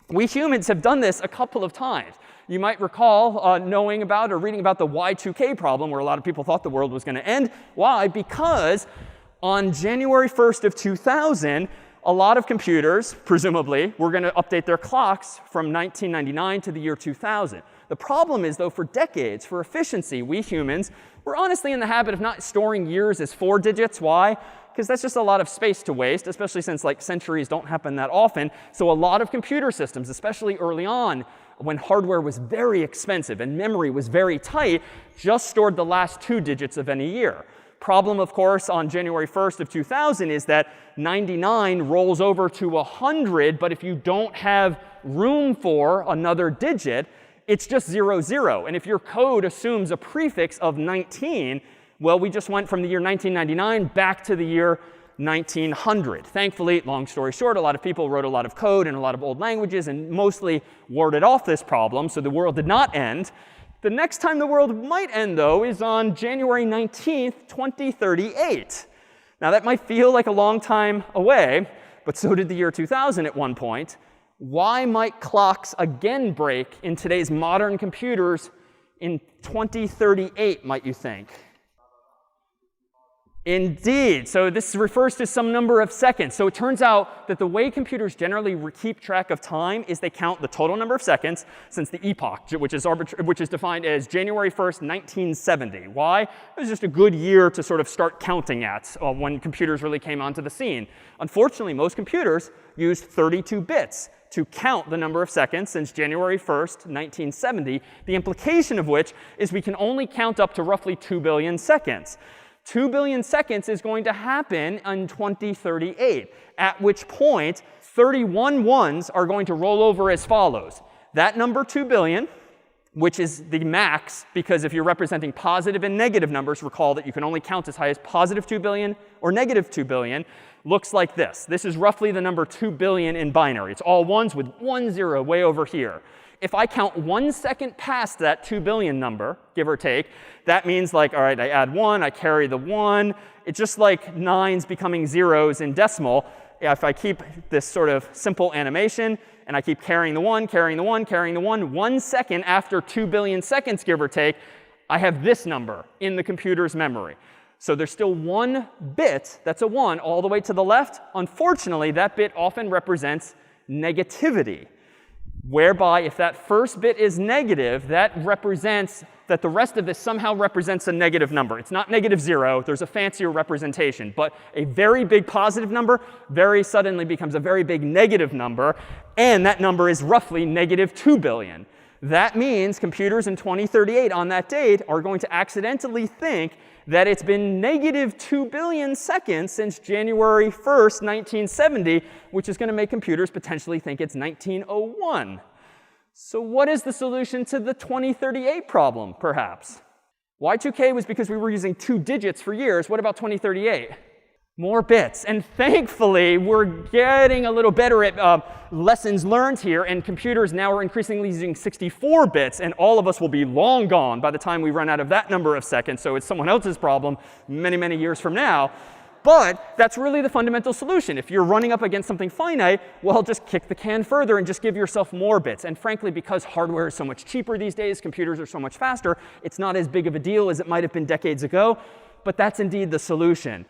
We humans have done this a couple of times. You might recall knowing about or reading about the Y2K problem, where a lot of people thought the world was going to end. Why? Because on January 1st of 2000, a lot of computers, presumably, were going to update their clocks from 1999 to the year 2000. The problem is, though, for decades, for efficiency, we humans were honestly in the habit of not storing years as 4 digits. Why? Because that's just a lot of space to waste, especially since like centuries don't happen that often. So a lot of computer systems, especially early on, when hardware was very expensive and memory was very tight, just stored the last 2 digits of any year. Problem, of course, on January 1st of 2000 is that 99 rolls over to 100, but if you don't have room for another digit, it's just 0, 0. And if your code assumes a prefix of 19, well, we just went from the year 1999 back to the year 1900. Thankfully, long story short, a lot of people wrote a lot of code in a lot of old languages and mostly warded off this problem, so the world did not end. The next time the world might end, though, is on January 19th, 2038. Now, that might feel like a long time away, but so did the year 2000 at one point. Why might clocks again break in today's modern computers in 2038, might you think? Indeed. So this refers to some number of seconds. So it turns out that the way computers generally keep track of time is they count the total number of seconds since the epoch, which is defined as January 1st, 1970. Why? It was just a good year to sort of start counting at when computers really came onto the scene. Unfortunately, most computers used 32 bits to count the number of seconds since January 1st, 1970, the implication of which is we can only count up to roughly 2 billion seconds. 2 billion seconds is going to happen in 2038, at which point 31 ones are going to roll over as follows. That number 2 billion, which is the max, because if you're representing positive and negative numbers, recall that you can only count as high as positive 2 billion or negative 2 billion, looks like this. This is roughly the number 2 billion in binary. It's all ones with 1 0 way over here. If I count 1 second past that 2 billion number, give or take, that means like, all right, I add 1, I carry the 1. It's just like 9s becoming 0s in decimal. If I keep this sort of simple animation, and I keep carrying the 1, carrying the 1, carrying the 1, 1 second after 2 billion seconds, give or take, I have this number in the computer's memory. So there's still 1 bit, that's a 1, all the way to the left. Unfortunately, that bit often represents negativity, whereby if that first bit is negative, that represents that the rest of this somehow represents a negative number. It's not negative 0. There's a fancier representation. But a very big positive number very suddenly becomes a very big negative number. And that number is roughly negative 2 billion. That means computers in 2038 on that date are going to accidentally think that it's been negative 2 billion seconds since January 1st, 1970, which is going to make computers potentially think it's 1901. So what is the solution to the 2038 problem, perhaps? Y2K was because we were using 2 digits for years. What about 2038? More bits. And thankfully, we're getting a little better at lessons learned here. And computers now are increasingly using 64 bits. And all of us will be long gone by the time we run out of that number of seconds. So it's someone else's problem many, many years from now. But that's really the fundamental solution. If you're running up against something finite, well, just kick the can further and just give yourself more bits. And frankly, because hardware is so much cheaper these days, computers are so much faster, it's not as big of a deal as it might have been decades ago. But that's indeed the solution.